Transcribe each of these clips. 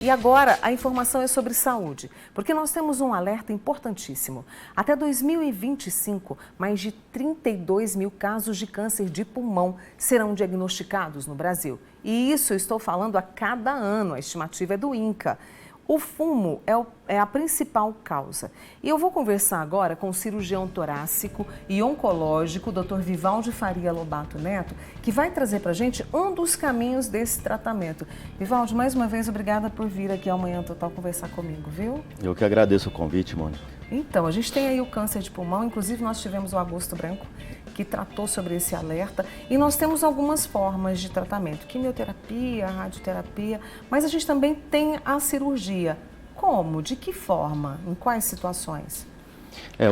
E agora a informação é sobre saúde, porque nós temos um alerta importantíssimo. Até 2025, mais de 32 mil casos de câncer de pulmão serão diagnosticados no Brasil. E isso eu estou falando a cada ano, a estimativa é do INCA. O fumo é a principal causa. E eu vou conversar agora com o cirurgião torácico e oncológico, Dr. Vivaldi Faria Lobato Neto, que vai trazer para a gente um dos caminhos desse tratamento. Vivaldi, mais uma vez, obrigada por vir aqui ao Manhã Total conversar comigo, viu? Eu que agradeço o convite, Mônica. Então, a gente tem aí o câncer de pulmão, inclusive nós tivemos o Agosto Branco, que tratou sobre esse alerta, e nós temos algumas formas de tratamento, quimioterapia, radioterapia, mas a gente também tem a cirurgia. Como? De que forma? Em quais situações?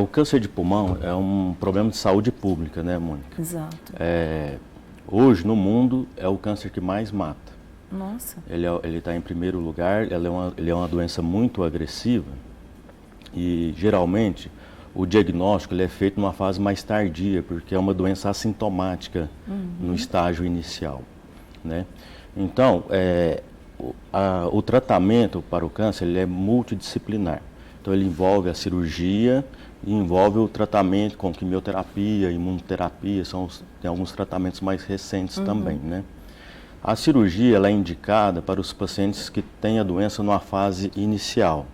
O câncer de pulmão é um problema de saúde pública, né, Mônica? Exato. Hoje, no mundo, é o câncer que mais mata. Nossa. Ele está em primeiro lugar, ele é uma doença muito agressiva e, geralmente, o diagnóstico ele é feito numa fase mais tardia, porque é uma doença assintomática no estágio inicial, né? Então, o tratamento para o câncer ele é multidisciplinar. Então, ele envolve a cirurgia e envolve o tratamento com quimioterapia, imunoterapia, tem alguns tratamentos mais recentes também, né? A cirurgia ela é indicada para os pacientes que têm a doença numa fase inicial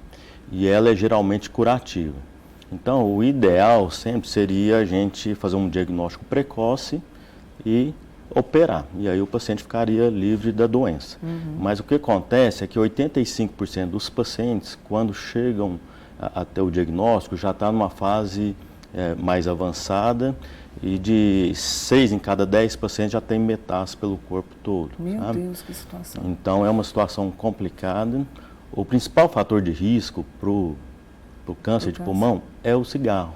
e ela é geralmente curativa. Então, o ideal sempre seria a gente fazer um diagnóstico precoce e operar. E aí o paciente ficaria livre da doença. Mas o que acontece é que 85% dos pacientes, quando chegam até o diagnóstico, já está numa fase mais avançada e de 6 em cada 10 pacientes já tem metástase pelo corpo todo. Meu sabe? Deus, que situação. Então, é uma situação complicada. O principal fator de risco para o câncer de pulmão é o cigarro.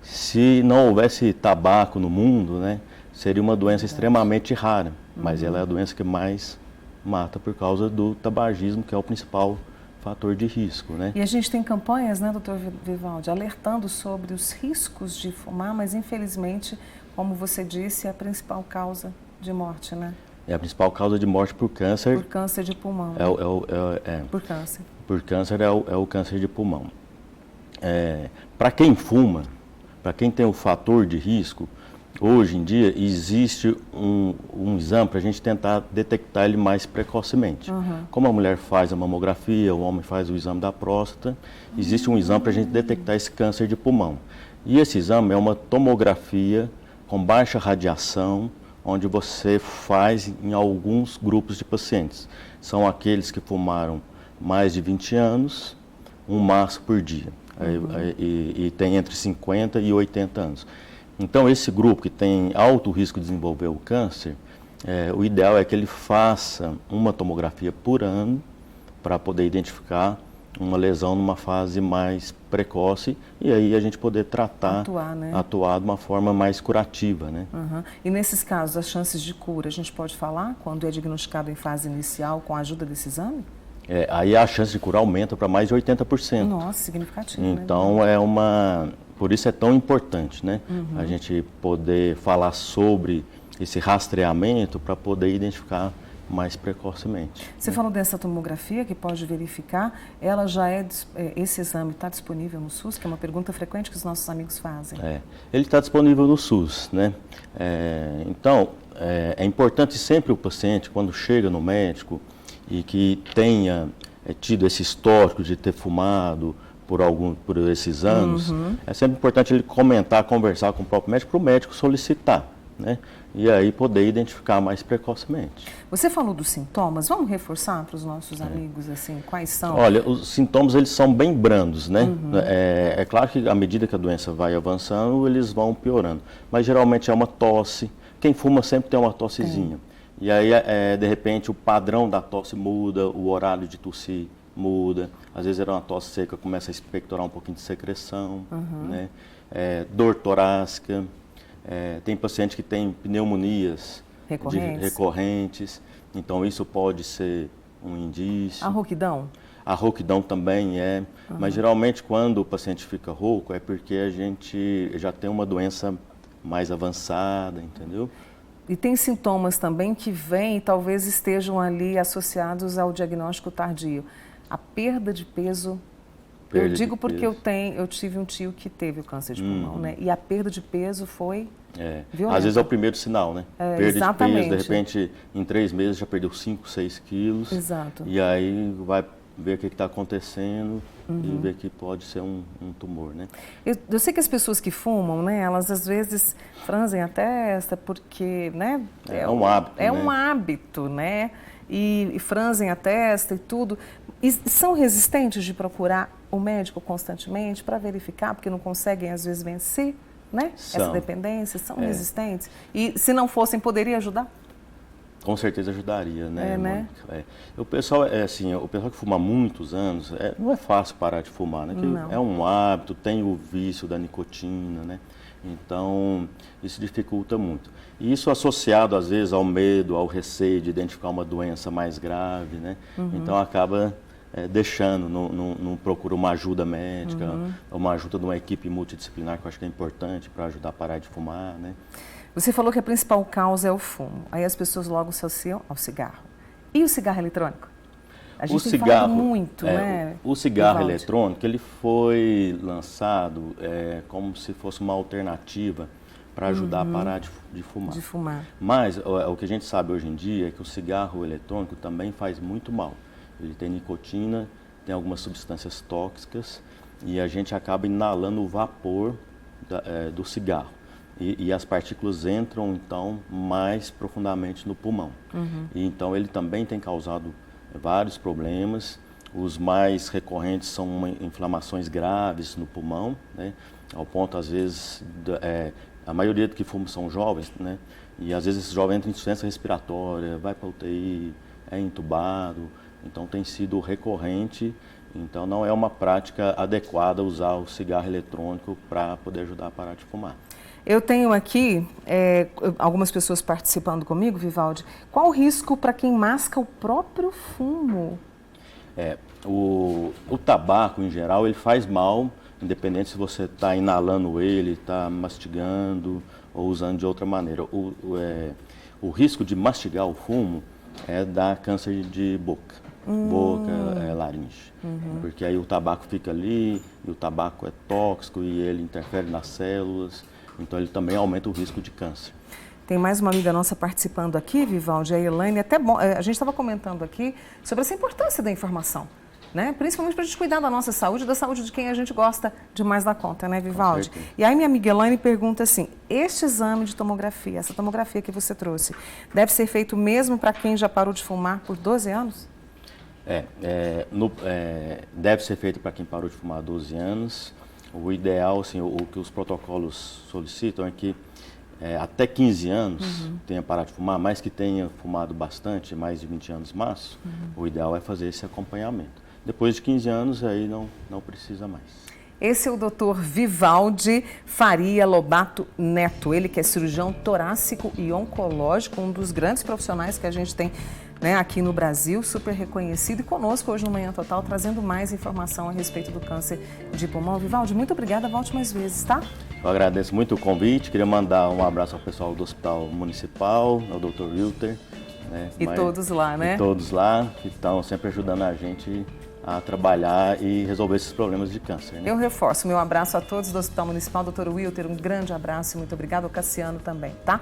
Se não houvesse tabaco no mundo, né, seria uma doença extremamente rara, mas ela é a doença que mais mata por causa do tabagismo, que é o principal fator de risco, né? E a gente tem campanhas, né, doutor Vivaldi, alertando sobre os riscos de fumar, mas infelizmente, como você disse, é a principal causa de morte, né? É a principal causa de morte por câncer. Por câncer de pulmão. Por câncer. Por câncer é o câncer de pulmão. Para quem fuma, para quem tem o fator de risco, hoje em dia existe um exame para a gente tentar detectar ele mais precocemente. Como a mulher faz a mamografia, o homem faz o exame da próstata, existe um exame para a gente detectar esse câncer de pulmão. E esse exame é uma tomografia com baixa radiação, onde você faz em alguns grupos de pacientes. São aqueles que fumaram mais de 20 anos, um maço por dia. E tem entre 50 e 80 anos. Então, esse grupo que tem alto risco de desenvolver o câncer, o ideal é que ele faça uma tomografia por ano para poder identificar uma lesão numa fase mais precoce e aí a gente poder tratar, atuar de uma forma mais curativa, né? E nesses casos, as chances de cura, a gente pode falar quando é diagnosticado em fase inicial com a ajuda desse exame? Aí a chance de cura aumenta para mais de 80%. Nossa, significativo. Então, por isso é tão importante, né? A gente poder falar sobre esse rastreamento para poder identificar mais precocemente. Você falou dessa tomografia que pode verificar, ela já esse exame está disponível no SUS, que é uma pergunta frequente que os nossos amigos fazem. Ele está disponível no SUS, né? Então, é importante sempre o paciente, quando chega no médico, e que tenha tido esse histórico de ter fumado por esses anos, é sempre importante ele conversar com o próprio médico, para o médico solicitar, né? E aí poder identificar mais precocemente. Você falou dos sintomas, vamos reforçar para os nossos amigos, assim, quais são? Olha, os sintomas eles são bem brandos, né? É claro que à medida que a doença vai avançando, eles vão piorando, mas geralmente é uma tosse, quem fuma sempre tem uma tossezinha. E aí, de repente, o padrão da tosse muda, o horário de tossir muda. Às vezes era uma tosse seca, começa a expectorar um pouquinho de secreção, né? Dor torácica. Tem paciente que tem pneumonias recorrentes. Então, isso pode ser um indício. A rouquidão? A rouquidão também mas geralmente quando o paciente fica rouco é porque a gente já tem uma doença mais avançada, entendeu? E tem sintomas também que vêm e talvez estejam ali associados ao diagnóstico tardio. A perda de peso, eu digo porque eu tive um tio que teve o câncer de pulmão, né? E a perda de peso foi violenta. Às vezes é o primeiro sinal, né? Perda exatamente. de peso, de repente, em 3 meses já perdeu 5, 6 quilos. Exato. E aí vai ver o que está acontecendo e ver que pode ser um tumor, né? Eu sei que as pessoas que fumam, né, elas às vezes franzem a testa porque, né? É um hábito, É um hábito, né? E franzem a testa e tudo. E são resistentes de procurar o médico constantemente para verificar, porque não conseguem às vezes vencer, né? Essa dependência, são resistentes. E se não fossem, poderia ajudar? Com certeza ajudaria, né, né? Mônica? O pessoal, o pessoal que fuma há muitos anos, não é fácil parar de fumar, né? Que é um hábito, tem o vício da nicotina, né? Então, isso dificulta muito. E isso associado, às vezes, ao medo, ao receio de identificar uma doença mais grave, né? Então, acaba deixando, não procura uma ajuda médica, uma ajuda de uma equipe multidisciplinar, que eu acho que é importante para ajudar a parar de fumar, né? Você falou que a principal causa é o fumo. Aí as pessoas logo associam ao cigarro. E o cigarro eletrônico? A gente tem falado muito, né? O cigarro eletrônico, ele foi lançado como se fosse uma alternativa para ajudar a parar de fumar. De fumar. Mas o que a gente sabe hoje em dia é que o cigarro eletrônico também faz muito mal. Ele tem nicotina, tem algumas substâncias tóxicas e a gente acaba inalando o vapor do cigarro. E as partículas entram, então, mais profundamente no pulmão. E, então, ele também tem causado vários problemas. Os mais recorrentes são inflamações graves no pulmão, né? Ao ponto, às vezes, a maioria do que fumam são jovens, né? E, às vezes, esse jovem entra em insuficiência respiratória, vai para a UTI, é entubado. Então, tem sido recorrente. Então, não é uma prática adequada usar o cigarro eletrônico para poder ajudar a parar de fumar. Eu tenho aqui algumas pessoas participando comigo, Vivaldi. Qual o risco para quem masca o próprio fumo? O tabaco, em geral, ele faz mal, independente se você está inalando ele, está mastigando ou usando de outra maneira. O risco de mastigar o fumo é dar câncer de boca. Laringe. Porque aí o tabaco fica ali, e o tabaco é tóxico e ele interfere nas células. Então, ele também aumenta o risco de câncer. Tem mais uma amiga nossa participando aqui, Vivaldi, a Elaine. Até bom, a gente estava comentando aqui sobre essa importância da informação, né? Principalmente para a gente cuidar da nossa saúde e da saúde de quem a gente gosta demais da conta, né, Vivaldi? E aí minha amiga Elaine pergunta assim, este exame de tomografia, essa tomografia que você trouxe, deve ser feito mesmo para quem já parou de fumar por 12 anos? Deve ser feito para quem parou de fumar há 12 anos. O ideal, assim, o que os protocolos solicitam é que até 15 anos tenha parado de fumar, mas que tenha fumado bastante, mais de 20 anos máximo, o ideal é fazer esse acompanhamento. Depois de 15 anos, aí não precisa mais. Esse é o Dr. Vivaldi Faria Lobato Neto, ele que é cirurgião torácico e oncológico, um dos grandes profissionais que a gente tem, né, aqui no Brasil, super reconhecido, e conosco hoje no Manhã Total, trazendo mais informação a respeito do câncer de pulmão. Vivaldi, muito obrigada, volte mais vezes, tá? Eu agradeço muito o convite, queria mandar um abraço ao pessoal do Hospital Municipal, ao Dr. Wilter. Né, todos lá, né? E todos lá, que estão sempre ajudando a gente a trabalhar e resolver esses problemas de câncer. Né? Eu reforço meu abraço a todos do Hospital Municipal, Dr. Wilter, um grande abraço e muito obrigado, ao Cassiano também, tá?